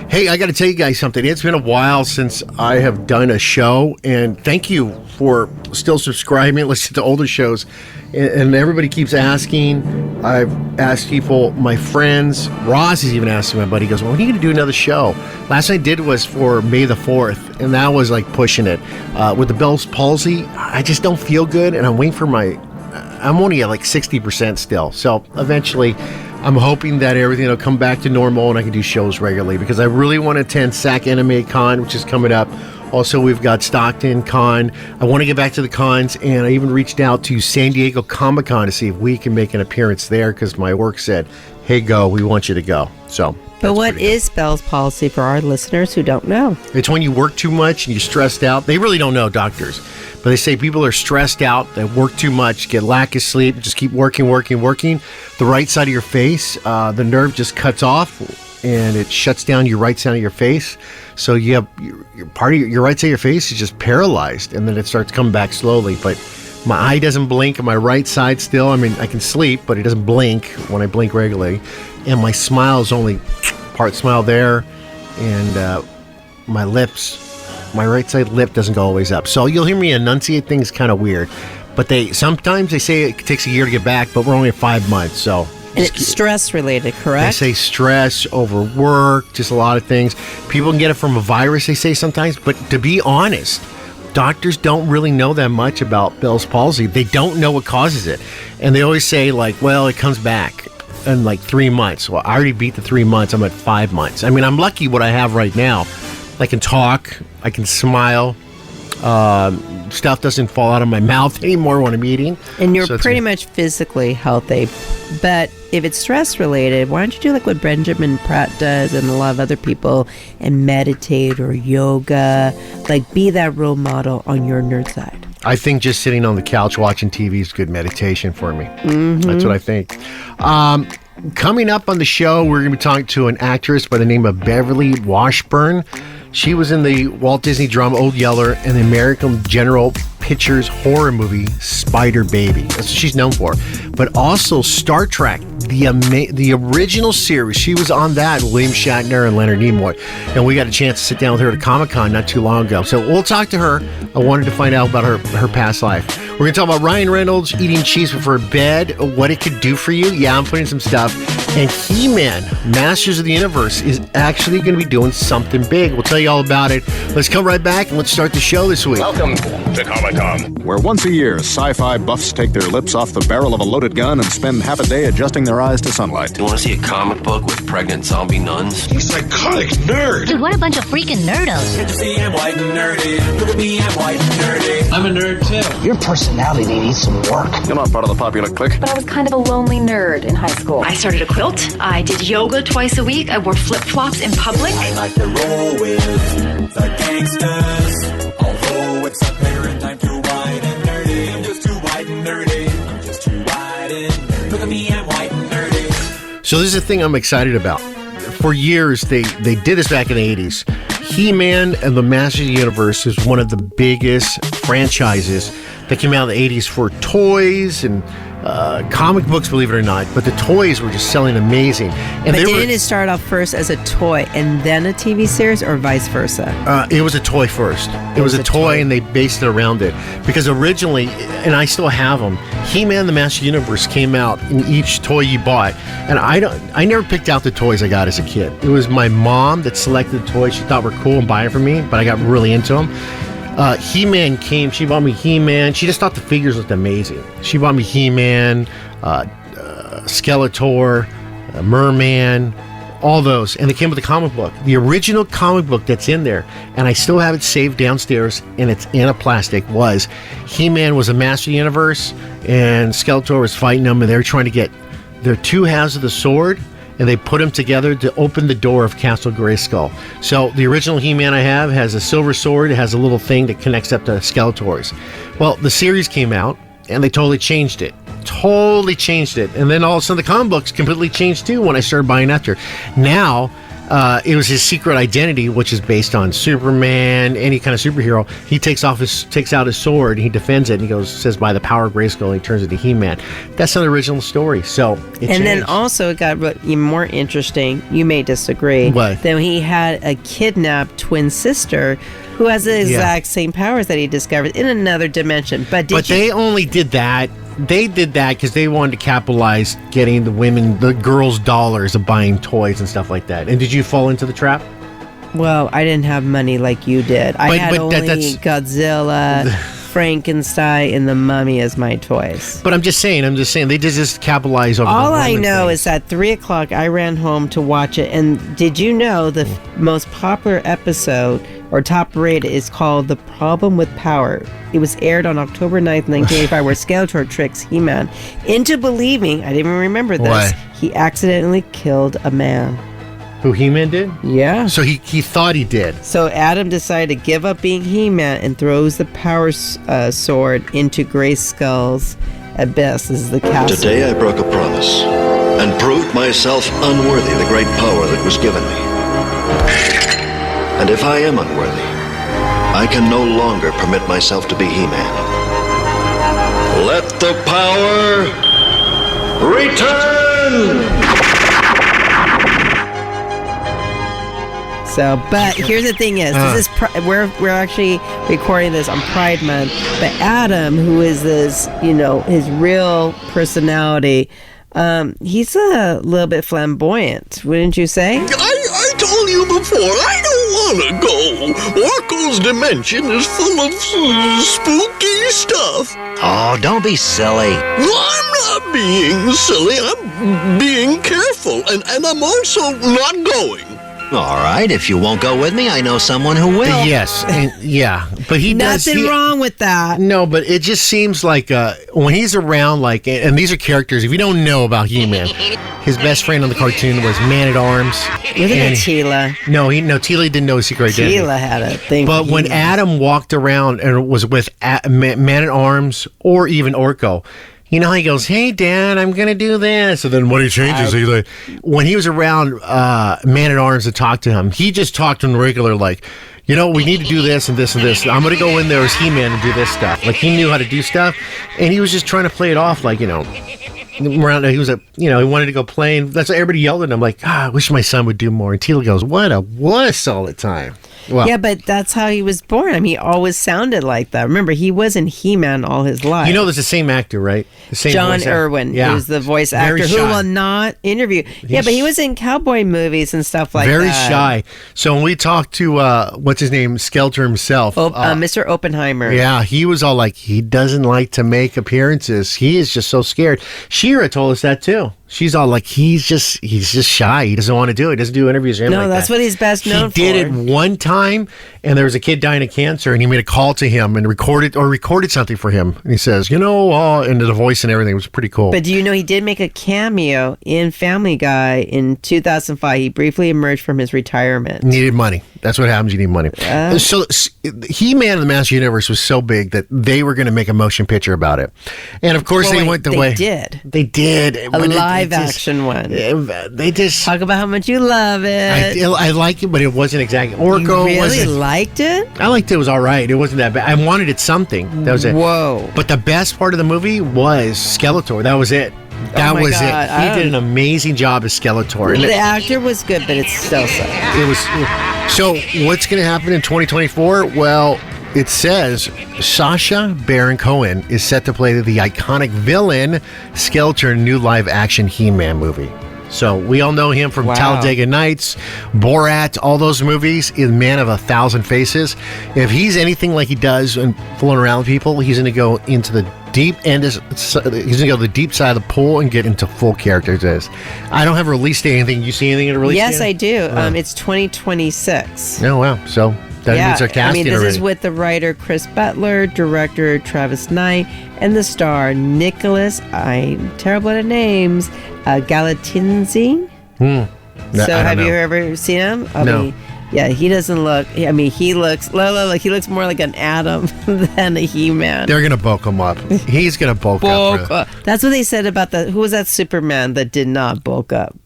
Hey, I got to tell you guys something. It's been a while since I have done a show, and thank you for still subscribing, listening to older shows. And everybody keeps asking. I've asked people, my friends, Ross has even asked my buddy, he goes, well, when are you going to do another show? Last I did was for May the 4th, and that was like pushing it. With the Bell's palsy, I just don't feel good, and I'm waiting for I'm only at like 60% still. So eventually, I'm hoping that everything will come back to normal and I can do shows regularly, because I really want to attend SAC Anime Con, which is coming up. Also, we've got Stockton Con. I want to get back to the cons, and I even reached out to San Diego Comic-Con to see if we can make an appearance there, because my work said, hey, go, we want you to go. So, but what is Bell's palsy for our listeners who don't know? It's when you work too much and you're stressed out. They really don't know, doctors. But they say people are stressed out, they work too much, get lack of sleep, just keep working. The right side of your face, the nerve just cuts off and it shuts down your right side of your face. So you have your part of your right side of your face is just paralyzed, and then it starts coming back slowly. But my eye doesn't blink on my right side still. I mean, I can sleep, but it doesn't blink when I blink regularly. And my smile is only part smile there, and my lips. My right side lip doesn't go always up. So you'll hear me enunciate things kind of weird. But sometimes they say it takes a year to get back, but we're only at 5 months. So and it's stress related, correct? They say stress, overwork, just a lot of things. People can get it from a virus, they say sometimes. But to be honest, doctors don't really know that much about Bell's palsy. They don't know what causes it. And they always say, like, well, it comes back in like 3 months. Well, I already beat the 3 months. I'm at 5 months. I mean, I'm lucky what I have right now. I can talk, I can smile, stuff doesn't fall out of my mouth anymore when I'm eating. And you're pretty much physically healthy. But if it's stress related, why don't you do like what Benjamin Pratt does and a lot of other people and meditate or yoga, like be that role model on your nerd side. I think just sitting on the couch watching TV is good meditation for me. Mm-hmm. That's what I think. Coming up on the show, we're going to be talking to an actress by the name of Beverly Washburn. She was in the Walt Disney drama Old Yeller and the American General Pictures horror movie Spider Baby. That's what she's known for. But also Star Trek, the original series. She was on that with William Shatner and Leonard Nimoy. And we got a chance to sit down with her at Comic-Con not too long ago. So we'll talk to her. I wanted to find out about her past life. We're going to talk about Ryan Reynolds eating cheese before bed, what it could do for you. Yeah, I'm putting some stuff. And He-Man, Masters of the Universe, is actually going to be doing something big. We'll tell you all about it. Let's come right back and let's start the show this week. Welcome to Comic-Con. Where once a year, sci-fi buffs take their lips off the barrel of a loaded gun and spend half a day adjusting their eyes to sunlight. You want to see a comic book with pregnant zombie nuns? You psychotic nerd. Dude, what a bunch of freaking nerdos. Can't you see I'm white and nerdy? Look at me, I'm white and nerdy. I'm a nerd too. Your personality needs some work. You're not part of the popular clique. But I was kind of a lonely nerd in high school. I started a quilt. I did yoga twice a week. I wore flip-flops in public. I like to roll with the gangsters. Although it's apparent I'm too white and nerdy. I'm just too white and nerdy. I'm just too white and nerdy. Look at me, I'm white and nerdy. So this is a thing I'm excited about. For years, they did this back in the 80s. He-Man and the Masters of the Universe is one of the biggest franchises that came out in the 80s for toys and comic books, believe it or not. But the toys were just selling amazing. And but didn't it start off first as a toy and then a TV series, or vice versa? It was a toy first. It was a toy, and they based it around it. Because originally, and I still have them, He-Man the Master Universe came out in each toy you bought. And I never picked out the toys I got as a kid. It was my mom that selected the toys she thought were cool and buy it for me, but I got really into them. He-Man came, she bought me He-Man. She just thought the figures looked amazing. She bought me He-Man, Skeletor, Merman, all those. And they came with the comic book. The original comic book that's in there, and I still have it saved downstairs, and it's in a plastic, was He-Man was a Master of the Universe, and Skeletor was fighting them, and they were trying to get their two halves of the sword, and they put them together to open the door of Castle Grayskull. So the original He-Man I have has a silver sword. It has a little thing that connects up to Skeletor's. Well, the series came out, and they totally changed it. And then all of a sudden, the comic books completely changed, too, when I started buying after. Now, it was his secret identity, which is based on Superman, any kind of superhero. He takes out his sword, and he defends it, and he says, by the power of Grayskull, he turns into He-Man. That's not the original story. So it changed. Then also it got even more interesting. You may disagree. What? Then he had a kidnapped twin sister who has the exact same powers that he discovered in another dimension. But they only did that. They did that because they wanted to capitalize getting the girls' dollars of buying toys and stuff like that. And did you fall into the trap? Well, I didn't have money like you did. I had only Godzilla, Frankenstein, and the Mummy as my toys. But I'm just saying, they just capitalize over all the I know things. is at 3 o'clock, I ran home to watch it. And did you know the most popular episode or top rated is called The Problem with Power? It was aired on October 9th, 1985, where Skeletor tricks He-Man into believing, I didn't even remember this, What? he accidentally killed a man. Who, He-Man did? Yeah. So he thought he did. So Adam decided to give up being He-Man and throws the power sword into Grayskull's abyss. This is the castle. Today I broke a promise and proved myself unworthy the great power that was given me. And if I am unworthy, I can no longer permit myself to be He-Man. Let the power return! So, but here's the thing is, this is we're actually recording this on Pride Month, but Adam, who is this, his real personality, he's a little bit flamboyant, wouldn't you say? I told you before, I don't want to go. Orko's dimension is full of spooky stuff. Oh, don't be silly. I'm not being silly, I'm being careful, and I'm also not going. All right, if you won't go with me, I know someone who will. Yes, but he does. Nothing wrong with that. No, but it just seems like when he's around, and these are characters. If you don't know about He-Man, his best friend on the cartoon was Man-at-Arms. Wasn't it Tila? No, Tila didn't know his secret identity. Tila had a thing. But when Adam walked around and was with Man-at-Arms or even Orko, you know how he goes, hey, Dad, I'm going to do this. And then when he changes, when he was around Man-at-Arms to talk to him, he just talked to him regular, like, we need to do this and this and this. I'm going to go in there as He-Man and do this stuff. Like, he knew how to do stuff. And he was just trying to play it off like, around, he was he wanted to go play. And that's what everybody yelled at him, like, I wish my son would do more. And Tila goes, what a wuss all the time. Well, yeah, but that's how he was born. I mean, he always sounded like that. Remember, he wasn't He-Man all his life. there's the same actor, right? The same John voice actor. Irwin, Yeah. who's the voice actor who will not interview. Yeah, but he was in cowboy movies and stuff like very that. Very shy. So when we talked to, what's his name, Skeletor himself. Mr. Oppenheimer. Yeah, he was all like, he doesn't like to make appearances. He is just so scared. Shira told us that too. She's all like, he's just shy. He doesn't want to do it. He doesn't do interviews or anything like that's that. what he's best known for. He did it one time, and there was a kid dying of cancer, and he made a call to him and recorded something for him. And he says, and the voice and everything was pretty cool. But do you know he did make a cameo in Family Guy in 2005? He briefly emerged from his retirement. Needed money. That's what happens. You need money. So He-Man and the Master Universe was so big that they were going to make a motion picture about it. And of course they went the way. They did. A live action one. They just talk about how much you love it. I like it, but it wasn't exactly. Orko you really wasn't. Liked it? I liked it. It was all right. It wasn't that bad. I wanted it something. That was it. Whoa. But the best part of the movie was Skeletor. That was it. That was it. He did an amazing job as Skeletor. The actor was good, but it's still so. It was. So what's going to happen in 2024? Well, it says Sacha Baron Cohen is set to play the iconic villain Skeletor in a new live-action He-Man movie. So we all know him from Talladega Nights, Borat, all those movies. Is Man of 1,000 Faces. If he's anything like he does and fooling around with people, he's going to go into the deep end. He's going to go to the deep side of the pool and get into full characters. I don't have a release date. Anything? You see anything in a release date? Yes, I do. It's 2026. Oh wow! So that means they're casting this already. is with the writer Chris Butler, director Travis Knight, and the star Nicholas. I'm terrible at names. Galatinzi. So have you ever seen him? No. Yeah, he doesn't look. I mean, he looks. He looks more like an Adam than a He-Man. They're gonna bulk him up. He's gonna bulk up. That's what they said about who was that Superman that did not bulk up?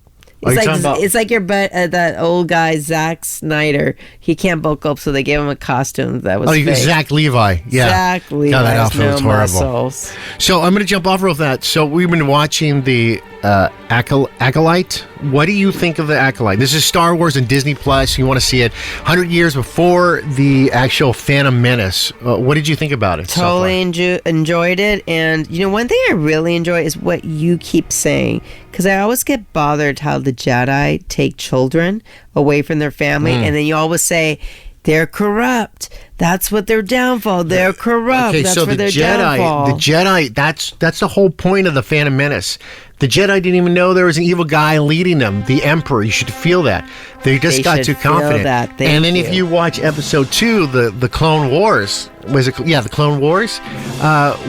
Are you talking about? It's like that old guy Zack Snyder. He can't bulk up, so they gave him a costume that was fake. Zach Levi. Yeah. Zach Levi. God, that outfit was horrible. Muscles. So I'm going to jump off real fast. So we've been watching the Acolyte. What do you think of the Acolyte? This is Star Wars and Disney Plus. You want to see it 100 years before the actual Phantom Menace. What did you think about it? Totally enjoyed it. And, one thing I really enjoy is what you keep saying. Because I always get bothered how the Jedi take children away from their family. And then you always say, they're corrupt. That's what their downfall. They're corrupt. Okay, that's so for their downfall. The Jedi, that's the whole point of the Phantom Menace. The Jedi didn't even know there was an evil guy leading them, the Emperor. You should feel that. They got too confident. And then if you watch Episode 2, the Clone Wars, the Clone Wars?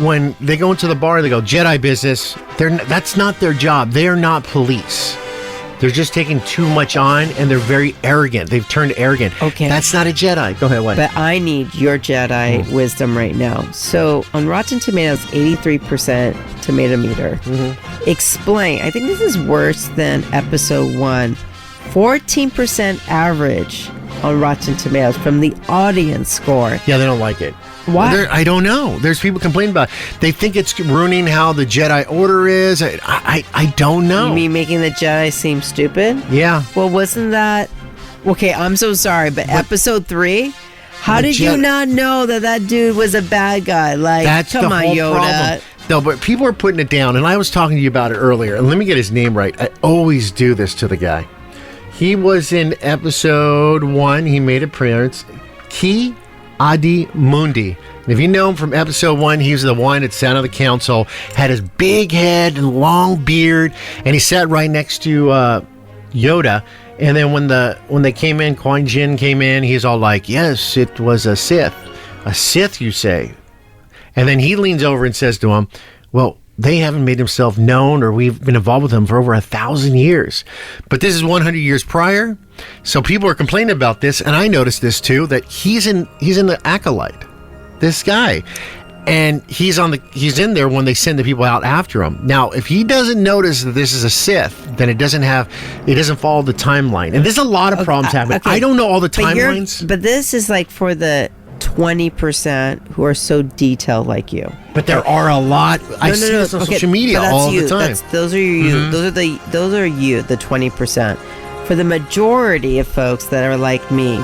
When they go into the bar, they go, Jedi business. That's not their job. They are not police. They're just taking too much on, and they're very arrogant. They've turned arrogant. Okay. That's not a Jedi. Go ahead, what? But I need your Jedi wisdom right now. So on Rotten Tomatoes, 83% tomato meter. Explain. I think this is worse than Episode 1. 14% average on Rotten Tomatoes from the audience score. Yeah, they don't like it. Why? I don't know. There's people complaining about it. They think it's ruining how the Jedi Order is. I don't know. You mean making the Jedi seem stupid? Yeah. Well, wasn't that... Okay, I'm so sorry, but Episode 3... How did you not know that dude was a bad guy? Like, come on, Yoda. Problem. No, but people are putting it down, and I was talking to you about it earlier, and let me get his name right. I always do this to the guy. He was in Episode 1. He made an appearance. Ki Adi Mundi. And if you know him from Episode 1, he was the one that sat on the council, had his big head and long beard, and he sat right next to Yoda. And then when they came in, Qui Jin came in, he's all like, yes, it was a Sith. A Sith, you say? And then he leans over and says to him, well, they haven't made themselves known, or we've been involved with them for over 1,000 years. But this is 100 years prior. So people are complaining about this, and I noticed this too, that he's in the Acolyte. This guy. And he's in there when they send the people out after him. Now, if he doesn't notice that this is a Sith, then it doesn't follow the timeline. And there's a lot of problems happening. Okay. I don't know all the timelines. But this is like for the 20% who are so detailed like you. But there are a lot. I see this on social media all the time. Those are you. Those are you, the 20%. For the majority of folks that are like me,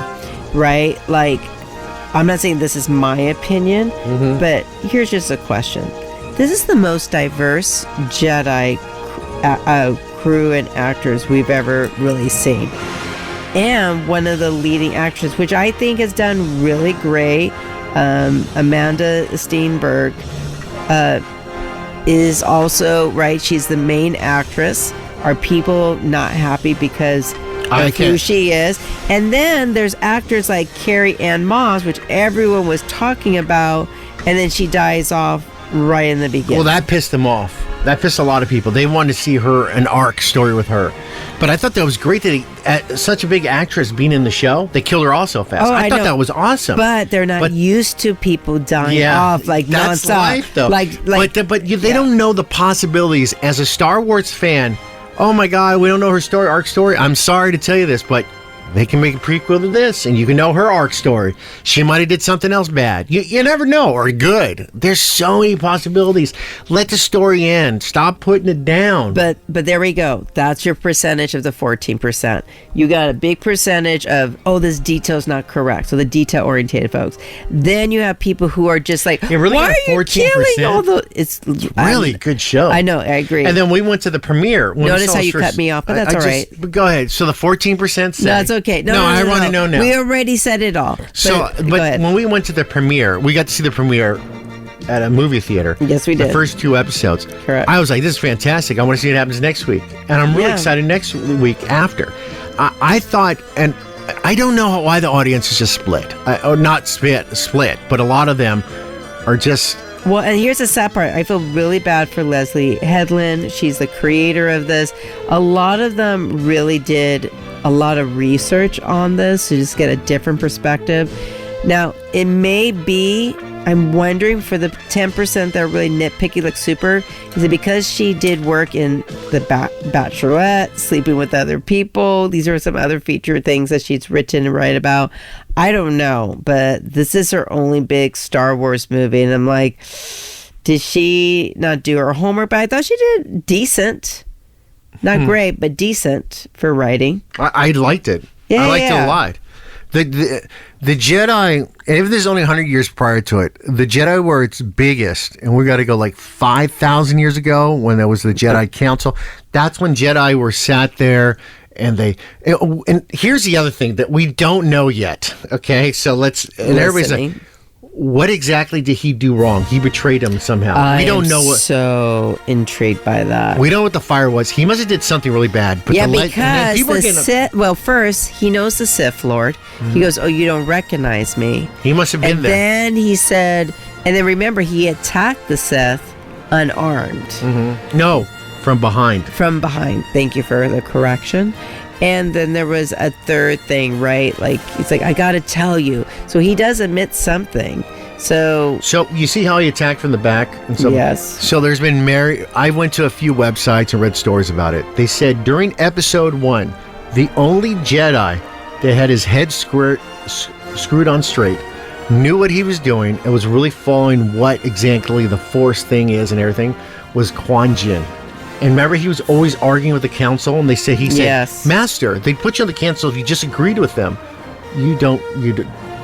right? Like, I'm not saying this is my opinion, but here's just a question. This is the most diverse Jedi crew and actors we've ever really seen. And one of the leading actors, which I think has done really great, Amanda Steinberg, is also, right, she's the main actress. Are people not happy because of who she is? And then there's actors like Carrie Ann Moss, which everyone was talking about, and then she dies off right in the beginning. Well, that pissed them off. That pissed a lot of people. They wanted to see an arc story with her. But I thought that was great that such a big actress being in the show, they killed her off so fast. I thought that was awesome. But they're not used to people dying off like that's nonstop. Life, though. They don't know the possibilities. As a Star Wars fan, oh my God, we don't know her arc story. I'm sorry to tell you this, but they can make a prequel to this, and you can know her arc story. She might have did something else bad. You never know, or good. There's so many possibilities. Let the story end. Stop putting it down. But there we go. That's your percentage of the 14%. You got a big percentage of, this detail's not correct. So the detail-oriented folks. Then you have people who are just like, why are you killing all the... It's really good show. I know, I agree. And then we went to the premiere. Notice how you cut me off, but that's all right. But go ahead. So the 14% say... That's okay. No, I want to know now. We already said it all. But when we went to the premiere, we got to see the premiere at a movie theater. Yes, we did. The first 2 episodes. Correct. I was like, this is fantastic. I want to see what happens next week. And I'm really excited next week after. I thought, and I don't know why the audience is just split. Not split, but a lot of them are just... Well, and here's the sad part. I feel really bad for Leslie Headland. She's the creator of this. A lot of them really did a lot of research on this to just get a different perspective. Now, it may be I'm wondering for the 10% that are really nitpicky, like super, is it because she did work in the Bachelorette, sleeping with other people? These are some other feature things that she's written and write about. I don't know, but this is her only big Star Wars movie, and I'm like, did she not do her homework? But I thought she did decent. Not great, but decent for writing. I liked it. I liked it a lot. The Jedi, and if this is only 100 years prior to it, the Jedi were its biggest, and we got to go like 5,000 years ago when there was the Jedi Council. That's when Jedi were sat there, and and here's the other thing that we don't know yet. Okay, so everybody's like, what exactly did he do wrong? He betrayed him somehow. We don't know what. So intrigued by that. We know what the fire was. He must have did something really bad. But because the Sith. Well, first he knows the Sith Lord. He goes, "Oh, you don't recognize me." He must have been there. And then he said, and then remember, he attacked the Sith unarmed. No, from behind. From behind. Thank you for the correction. And then there was a third thing, right? Like, he's like, I got to tell you. So he does admit something. So you see how he attacked from the back? And so, yes. So there's been I went to a few websites and read stories about it. They said during episode 1, the only Jedi that had his head screwed on straight, knew what he was doing, and was really following what exactly the Force thing is and everything, was Quan Jinn. And remember, he was always arguing with the council, and he said, yes. Master, they'd put you on the council if you just agreed with them. You don't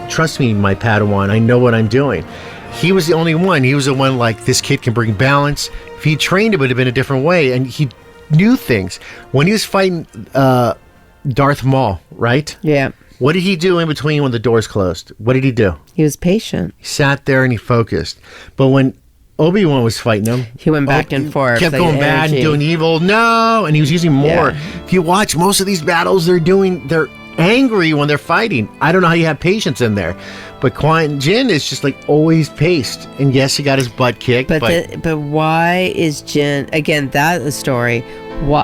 trust me, my Padawan. I know what I'm doing. He was the only one. He was the one like, this kid can bring balance. If he trained, it would have been a different way. And he knew things. When he was fighting Darth Maul, right? Yeah. What did he do in between when the doors closed? What did he do? He was patient. He sat there and he focused. But when Obi-Wan was fighting him, he went back and forth. Kept going bad and doing evil. No! And he was using more. Yeah. If you watch most of these battles, they're angry when they're fighting. I don't know how you have patience in there. But Quan Jinn is just like always paced. And yes, he got his butt kicked. But why is Jinn, again, that's a story.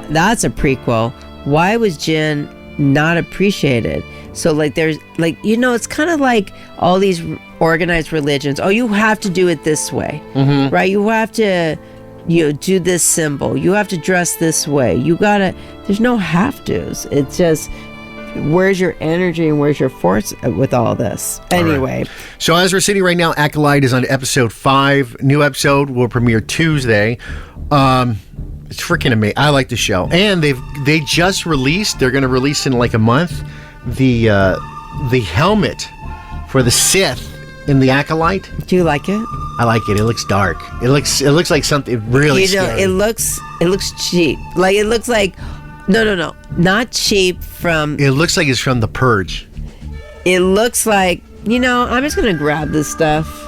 That's a prequel. Why was Jinn not appreciated? So like there's like, it's kind of like all these organized religions. Oh, you have to do it this way, right? You have to, do this symbol. You have to dress this way. There's no have to's. It's just, where's your energy and where's your force with all this? Anyway. Right. So as we're sitting right now, Acolyte is on episode 5. New episode will premiere Tuesday. It's freaking amazing. I like the show. And they just released, they're going to release in like a month, the helmet for the Sith in the Acolyte. Do you like it? I like it. It looks dark. It looks like something really scary. It looks cheap. Like it looks like no, not cheap from. It looks like it's from The Purge. It looks like I'm just gonna grab this stuff.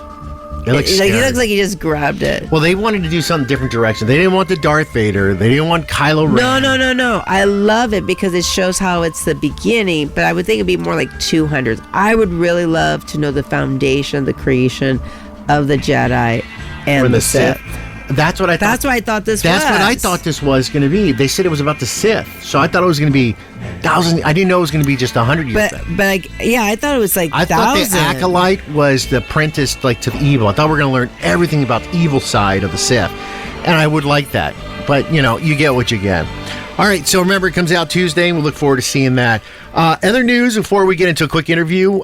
It looks like he just grabbed it. Well, they wanted to do something different direction. They didn't want the Darth Vader. They didn't want Kylo Ren. No. I love it because it shows how it's the beginning, but I would think it'd be more like 200s. I would really love to know the foundation, the creation of the Jedi and the Sith. That's what I thought. That's what I thought this was. That's what I thought this was going to be. They said it was about the Sith, so I thought it was going to be thousands. I didn't know it was going to be just 100 years. I thought it was like 1,000. I thought the Acolyte was the apprentice, like to the evil. I thought we were going to learn everything about the evil side of the Sith, and I would like that. But you get what you get. All right, so remember, it comes out Tuesday, and we look forward to seeing that. Other news before we get into a quick interview: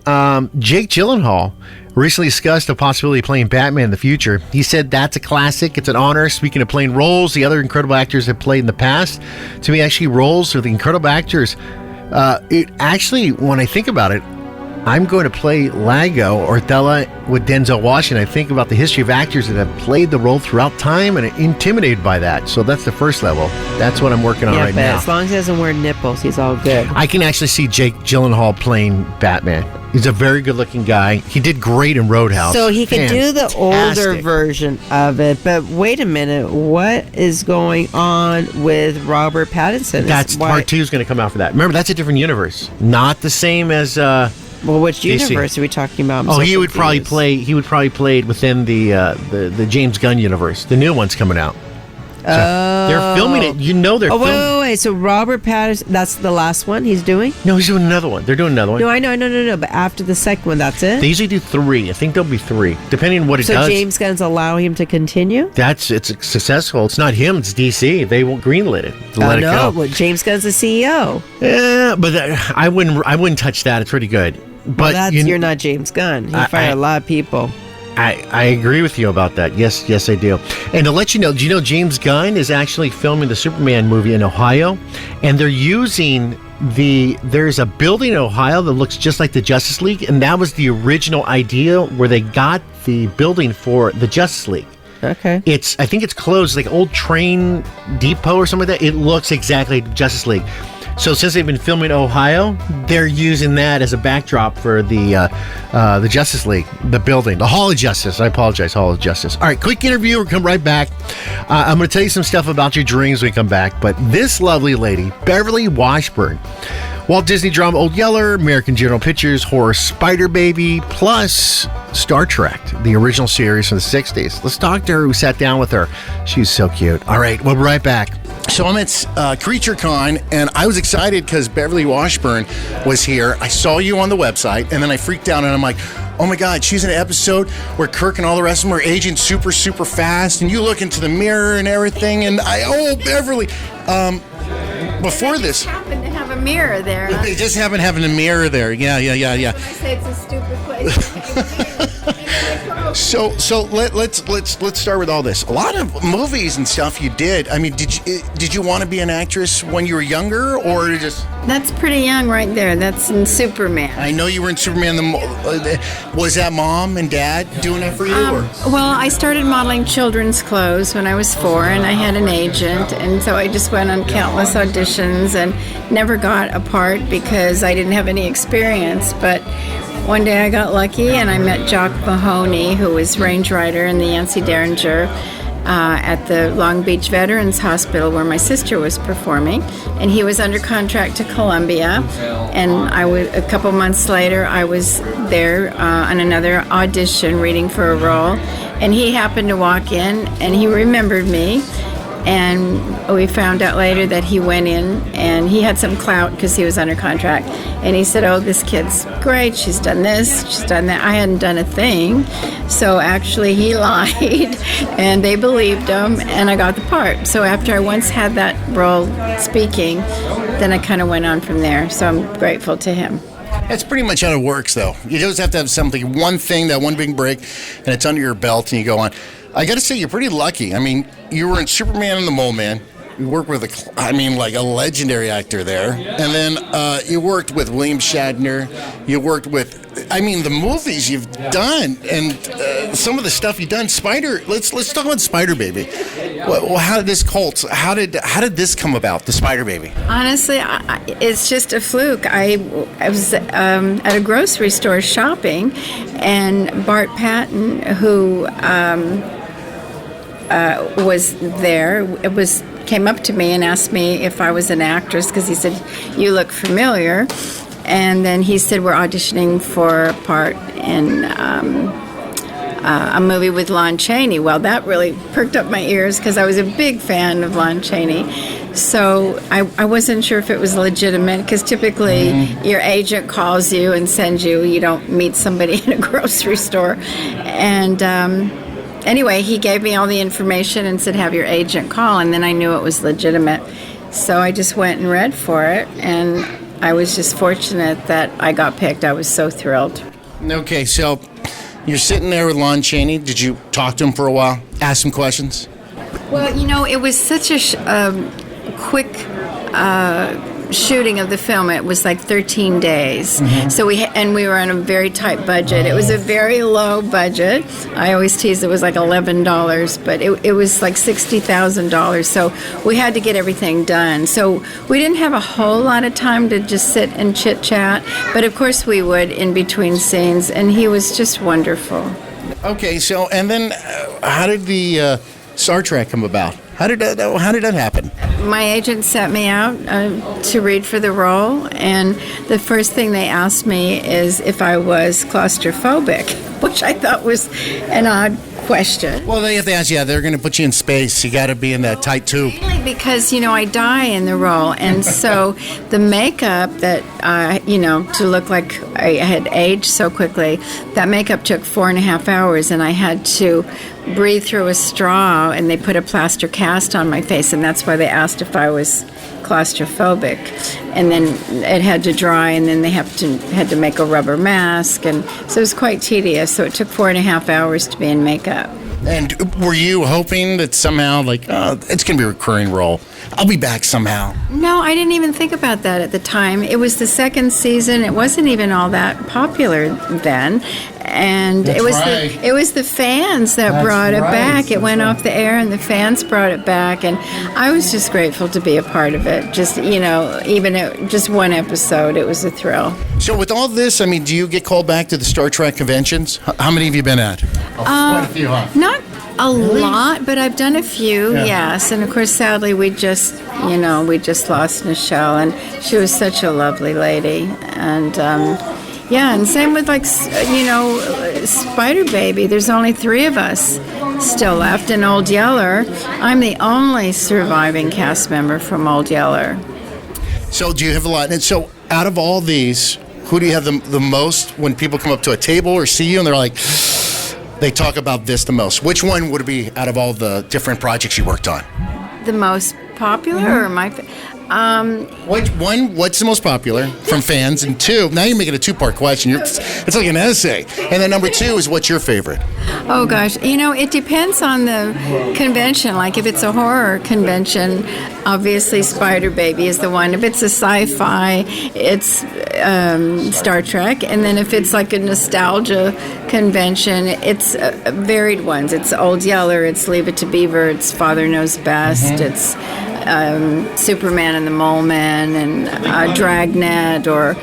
Jake Gyllenhaal recently discussed a possibility of playing Batman in the future. He said that's a classic. It's an honor. Speaking of playing roles, the other incredible actors have played in the past. To me, actually, roles are the incredible actors. It actually, when I think about it, I'm going to play Lago or Othello with Denzel Washington. I think about the history of actors that have played the role throughout time and are intimidated by that. So that's the first level. That's what I'm working on right now. As long as he doesn't wear nipples, he's all good. I can actually see Jake Gyllenhaal playing Batman. He's a very good-looking guy. He did great in Roadhouse. So he could do the older version of it. But wait a minute. What is going on with Robert Pattinson? That's part 2 is going to come out for that. Remember, that's a different universe. Not the same as... Well, which universe are we talking about? He would probably play it within the James Gunn universe. The new one's coming out. So they're filming it. They're filming. right. So Robert Pattinson, that's the last one he's doing? No, he's doing another one. They're doing another one. No, I know. No. But after the second one, that's it? They usually do 3. I think there'll be 3, depending on what it So does. James Gunn's allowing him to continue? It's successful. It's not him. It's DC. They won't greenlit it. Let it go. Well, James Gunn's the CEO. Yeah, but I wouldn't touch that. It's pretty good. But Well, you're not James Gunn. He fired a lot of people. I agree with you about that. Yes, I do. And to let you know, do you know James Gunn is actually filming the Superman movie in Ohio? And they're using there's a building in Ohio that looks just like the Justice League, and that was the original idea where they got the building for the Justice League. Okay. I think it's closed, like old train depot or something like that. It looks exactly like Justice League. So since they've been filming in Ohio, they're using that as a backdrop for the Justice League, the building, the Hall of Justice. I apologize, Hall of Justice. All right, quick interview. We'll come right back. I'm going to tell you some stuff about your dreams when we come back. But this lovely lady, Beverly Washburn, Walt Disney drama Old Yeller, American General Pictures horror Spider Baby, plus Star Trek, the original series from the 60s. Let's talk to her. We sat down with her. She's so cute. All right, we'll be right back. So I'm at Creature Con, and I was excited because Beverly Washburn was here. I saw you on the website, and then I freaked out, and I'm like, oh my God, she's in an episode where Kirk and all the rest of them are aging super, super fast, and you look into the mirror and everything, and Beverly. Before this, happen to have a mirror there. They just happen to have a mirror there. Yeah. I say it's a stupid place. So let's start with all this. A lot of movies and stuff you did. I mean, did you want to be an actress when you were younger, or just? That's pretty young right there. That's in Superman. I know you were in Superman. Was that mom and dad doing that for you? Well, I started modeling children's clothes when I was 4, and I had an agent, and so I just went on countless auditions and never got a part because I didn't have any experience. But one day I got lucky, and I met Jock Mahoney, who was range rider in the Yancey Derringer at the Long Beach Veterans Hospital where my sister was performing, and he was under contract to Columbia. And a couple months later, I was there on another audition reading for a role, and he happened to walk in, and he remembered me. And we found out later that he went in and he had some clout because he was under contract. And he said, oh, this kid's great. She's done this. She's done that. I hadn't done a thing. So actually he lied and they believed him and I got the part. So after I once had that role speaking, then I kind of went on from there. So I'm grateful to him. That's pretty much how it works, though. You just have to have something, one thing, that one big break, and it's under your belt and you go on. I got to say, you're pretty lucky. I mean, you were in Superman and the Mole Man. You worked with a legendary actor there. And then you worked with William Shatner. You worked with, the movies you've done and some of the stuff you've done. Let's talk about Spider Baby. Well, how did this this come about, the Spider Baby? Honestly, it's just a fluke. I was at a grocery store shopping, and Bart Patton, who was there, came up to me and asked me if I was an actress because he said, you look familiar. And then he said, we're auditioning for a part in a movie with Lon Chaney. Well, that really perked up my ears because I was a big fan of Lon Chaney. So I wasn't sure if it was legitimate because typically your agent calls you and sends you. You don't meet somebody in a grocery store. And anyway, he gave me all the information and said, have your agent call. And then I knew it was legitimate. So I just went and read for it. And I was just fortunate that I got picked. I was so thrilled. Okay, so you're sitting there with Lon Chaney. Did you talk to him for a while? Ask some questions? Well, it was such a quick shooting of the film. It was like 13 days. So we were on a very tight budget. It was a very low budget. I always tease it was like $11, but it was like $60,000. So we had to get everything done. So we didn't have a whole lot of time to just sit and chit chat, but of course we would in between scenes, and he was just wonderful. Okay, so and then how did the Star Trek come about? How did that happen? My agent sent me out to read for the role, and the first thing they asked me is if I was claustrophobic, which I thought was an odd question. Well, they have to ask, they're going to put you in space. You got to be in that tight tube. because, I die in the role. And so the makeup that, to look like I had aged so quickly, that makeup took 4.5 hours, and I had to breathe through a straw, and they put a plaster cast on my face, and that's why they asked if I was claustrophobic. And then it had to dry, and then they had to make a rubber mask, and so it was quite tedious. So it took 4.5 hours to be in makeup. And were you hoping that somehow, it's going to be a recurring role? I'll be back somehow. No, I didn't even think about that at the time. It was the second season. It wasn't even all that popular then. And it was the fans that brought it back. It went off the air, and the fans brought it back. And I was just grateful to be a part of it. Just, even just one episode, it was a thrill. So with all this, do you get called back to the Star Trek conventions? How many have you been at? Quite a few, huh? Not a lot, but I've done a few, yes. And of course, sadly, we just lost Nichelle, and she was such a lovely lady. And and same with Spider Baby. There's only 3 of us still left, and Old Yeller. I'm the only surviving cast member from Old Yeller. So do you have a lot? And so out of all these, who do you have the most when people come up to a table or see you and they're like, they talk about this the most? Which one would it be out of all the different projects you worked on? The most popular or my... What's the most popular from fans? And 2, now you're making a 2-part question. It's like an essay. And then number 2 is, what's your favorite? Oh, gosh. It depends on the convention. Like, if it's a horror convention, obviously Spider Baby is the one. If it's a sci-fi, it's Star Trek. And then if it's like a nostalgia convention, it's varied ones. It's Old Yeller, it's Leave It to Beaver, it's Father Knows Best, it's Superman and the Mole Man, and Dragnet, or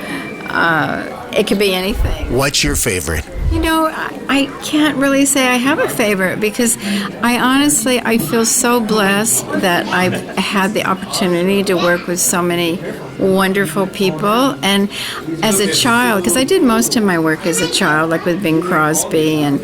it could be anything. What's your favorite? I can't really say I have a favorite, because I feel so blessed that I've had the opportunity to work with so many wonderful people. And as a child, because I did most of my work as a child, like with Bing Crosby and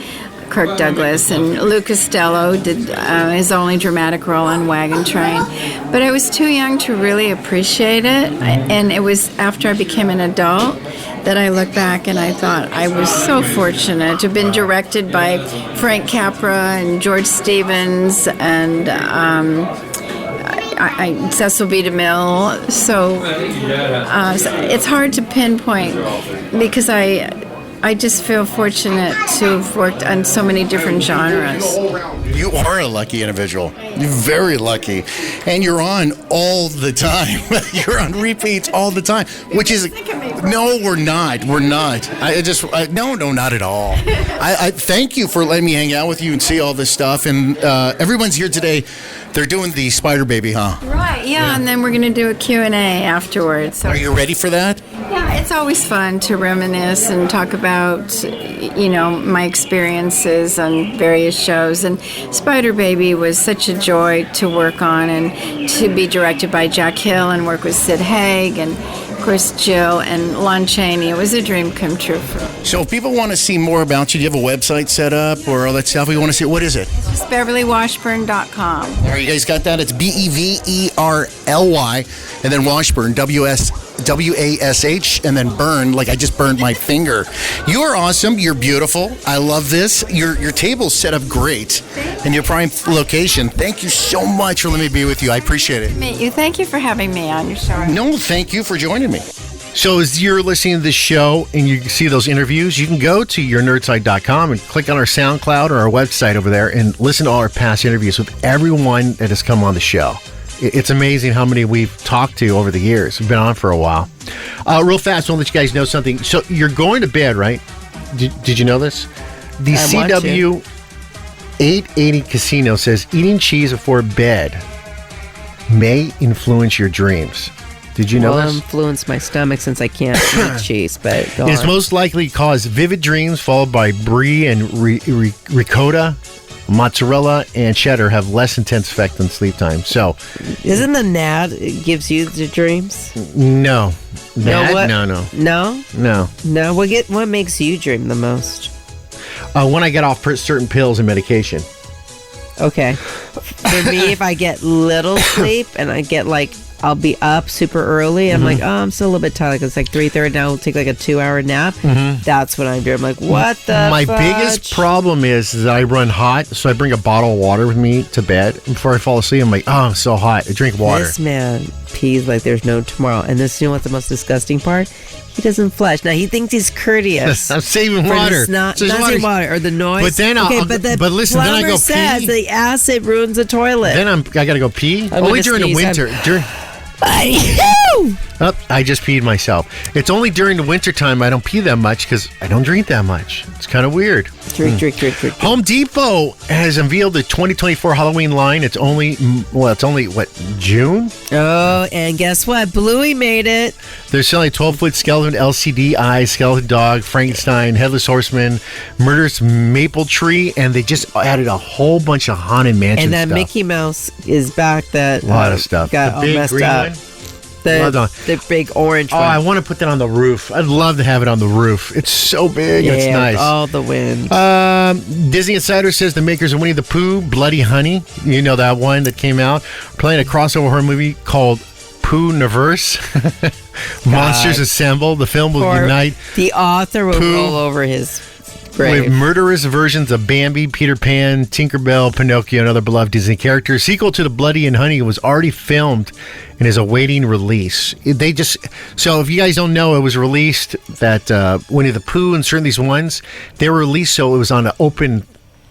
Kirk Douglas, and Lou Costello did his only dramatic role on Wagon Train. But I was too young to really appreciate it, and it was after I became an adult that I look back and I thought I was so fortunate to have been directed by Frank Capra and George Stevens and Cecil B. DeMille. So it's hard to pinpoint, because I just feel fortunate to have worked on so many different genres. You are a lucky individual. You're very lucky. And you're on all the time. You're on repeats all the time, which is... No, we're not. We're not. No, not at all. I thank you for letting me hang out with you and see all this stuff. And everyone's here today. They're doing the Spider Baby, huh? Right, yeah. And then we're going to do a Q&A afterwards. So. Are you ready for that? Yeah, it's always fun to reminisce and talk about, my experiences on various shows. And Spider Baby was such a joy to work on, and to be directed by Jack Hill and work with Sid Haig and, of course, Jill and Lon Chaney. It was a dream come true for me. So if people want to see more about you, do you have a website set up or all that stuff? We want to see, what is it? It's just BeverlyWashburn.com. All right, you guys got that? It's Beverly, and then Washburn, WASH, and then burn, like I just burned my finger. You are awesome. You're beautiful. I love this. Your table's set up great. And your prime location. Thank you so much for letting me be with you. I appreciate it. Meet you. Thank you for having me on your show. No, thank you for joining me. So as you're listening to this show and you see those interviews, you can go to yournerdside.com and click on our SoundCloud or our website over there and listen to all our past interviews with everyone that has come on the show. It's amazing how many we've talked to over the years. We've been on for a while. Real fast, I want to let you guys know something. So you're going to bed, right? Did you know this? The CW 880 Casino says eating cheese before bed may influence your dreams. Did you know this? Influence my stomach since I can't eat cheese, but go It's on. most likely cause vivid dreams followed by brie and ricotta. Mozzarella and cheddar have less intense effect on sleep time. So, isn't the NAD it gives you the dreams? No. What? No. No. What makes you dream the most? When I get off certain pills and medication. Okay. For me, if I get little sleep and I get I'll be up super early. I'm like, oh, I'm still a little bit tired. It's like 3:30 now. I'll take like a 2-hour nap. That's what I'm doing. I'm like, what the My fudge? biggest problem is that I run hot, so I bring a bottle of water with me to bed. Before I fall asleep, I'm like, oh, I'm so hot. I drink water. This man pees like there's no tomorrow. And this, you know what's the most disgusting part? He doesn't flush. Now, he thinks he's courteous. I'm saving for water. Not saving water or the noise. But then but listen, then I go says pee. the acid ruins the toilet. Then I got to go pee. Only during the winter. I just peed myself. It's only during the winter time I don't pee that much because I don't drink that much. It's kind of weird. Drink. Home Depot has unveiled the 2024 Halloween line. It's only June? Oh, and guess what? Bluey made it. They're selling 12-foot skeleton LCD eyes, skeleton dog, Frankenstein, headless horseman, murderous maple tree, and they just added a whole bunch of haunted mansion and that stuff. Mickey Mouse is back. That a lot of stuff. Got the all big messed green up. one. The big orange one. I want to put that on the roof. I'd love to have it on the roof. It's so big. Yeah, it's nice. All the wind. Disney Insider says the makers of Winnie the Pooh, Bloody Honey, you know that one that came out, playing a crossover horror movie called Pooh-niverse. Monsters Assemble. The film will unite the author will roll over his grave with murderous versions of Bambi, Peter Pan, Tinkerbell, Pinocchio, and other beloved Disney characters. Sequel to the Bloody and Honey was already filmed and is awaiting release. So if you guys don't know, it was released that Winnie the Pooh and certain these ones, they were released so it was on an open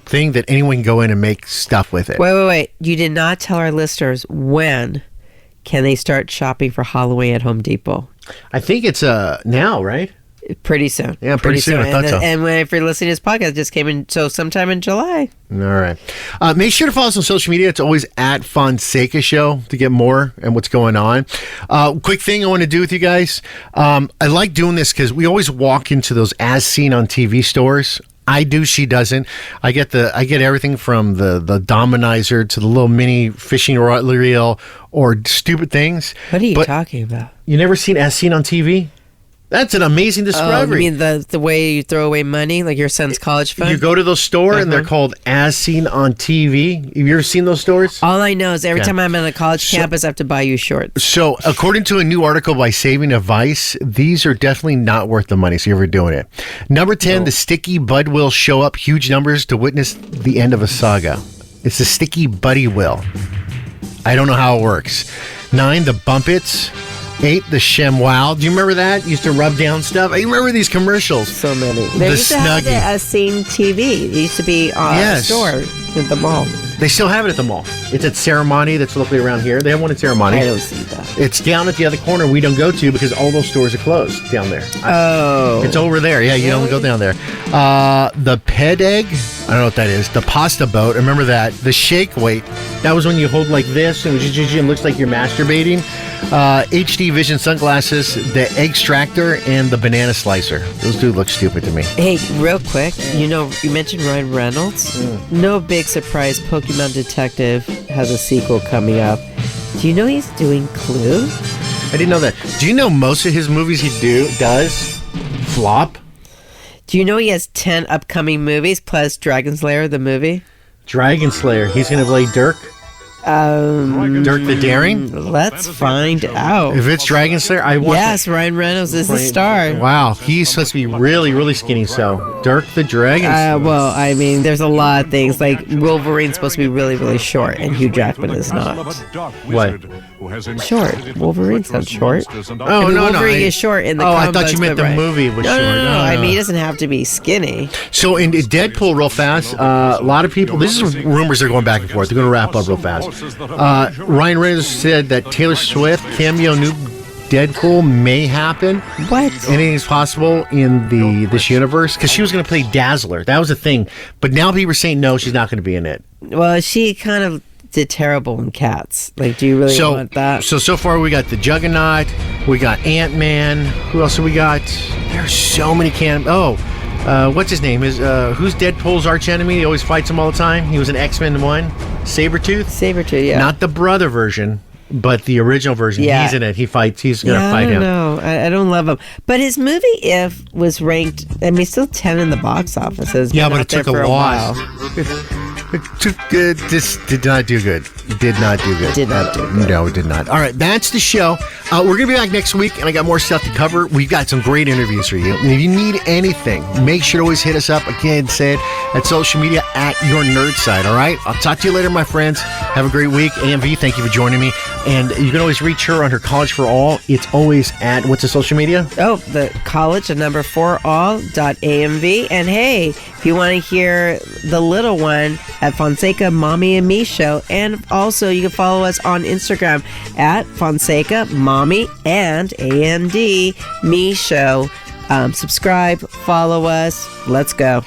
thing that anyone can go in and make stuff with it. Wait. You did not tell our listeners when can they start shopping for Halloween at Home Depot? I think it's now, right? Pretty soon. Yeah, pretty soon. I thought so. And if you're listening to this podcast, it just came in, so sometime in July. All right. Make sure to follow us on social media. It's always at Fonseca Show to get more and what's going on. Quick thing I want to do with you guys. I like doing this because we always walk into those as seen on TV stores. I do. She doesn't. I get everything from the Dominizer to the little mini fishing reel or stupid things. What are you talking about? You never seen as seen on TV? That's an amazing discovery. You mean the way you throw away money, like your son's college fund? You go to those stores and they're called as seen on TV. Have you ever seen those stores? All I know is every time I'm on a college campus, I have to buy you shorts. So, according to a new article by Saving Advice, these are definitely not worth the money. So, you're ever doing it. Number 10, the Sticky Bud Will show up huge numbers to witness the end of a saga. It's the Sticky Buddy Will. I don't know how it works. 9, the Bumpits. 8, the ShamWow. Do you remember that? Used to rub down stuff. I remember these commercials. So many. The used to have Snuggie. the As Seen TV. It used to be on the store at the mall. They still have it at the mall. It's at Ceremony that's locally around here. They have one at Ceremony. I don't see that. It's down at the other corner we don't go to because all those stores are closed down there. Oh. It's over there. Yeah, you don't go down there. The Ped Egg. I don't know what that is. The Pasta Boat. Remember that. The Shake Weight. That was when you hold like this and it looks like you're masturbating. HD Vision sunglasses, the Eggstractor, and the Banana Slicer. Those do look stupid to me. Hey, real quick, you mentioned Ryan Reynolds. No big surprise, Pokemon Detective has a sequel coming up. Do you know he's doing Clue? I didn't know that. Do you know most of his movies he does flop? Do you know he has 10 upcoming movies plus Dragon Slayer, the movie? Dragon Slayer. He's going to play Dirk? Dirk the Daring? Let's find out. If it's Dragon Slayer, I want. Yes, Ryan Reynolds is the star. Wow, he's supposed to be really, really skinny. So Dirk the Dragon Slayer. Well, I mean, there's a lot of things. Like Wolverine's supposed to be really, really short, and Hugh Jackman is not. What? Short. Wolverine's not short. Oh, no, Wolverine is short in the I comic thought you books, meant but the movie was short. No. I mean, he doesn't have to be skinny. So in Deadpool, real fast, a lot of people, this is rumors are going back and forth. They're going to wrap up real fast. Ryan Reynolds said that Taylor Swift cameo new Deadpool may happen. What? Anything's possible in this universe because she was going to play Dazzler. That was a thing. But now people are saying no, she's not going to be in it. Well, she kind of did terrible in Cats. Like, do you really want that? So far we got the Juggernaut, we got Ant-Man. Who else have we got? There's so many what's his name? Who's Deadpool's arch enemy? He always fights him all the time. He was an X-Men 1. Sabretooth, yeah. Not the brother version, but the original version. Yeah. He's in it. He fights. He's going to fight him. I don't love him. But his movie If was ranked, I mean, still 10 in the box office. It's been but out it took there for a a loss. while. This did not do good. Did not do good. Did not do good. No, it did not. All right, that's the show. We're going to be back next week, and I got more stuff to cover. We've got some great interviews for you. And if you need anything, make sure to always hit us up. Again, say it at social media at Your Nerd Side, all right? I'll talk to you later, my friends. Have a great week. AMV, thank you for joining me. And you can always reach her on her College for All. It's always at, what's the social media? Oh, the college, the number 4all.amv. And hey, if you want to hear the little one at Fonseca Mommy and Me Show. And also you can follow us on Instagram at Fonseca Mommy and AND Me Show. Subscribe, follow us. Let's go.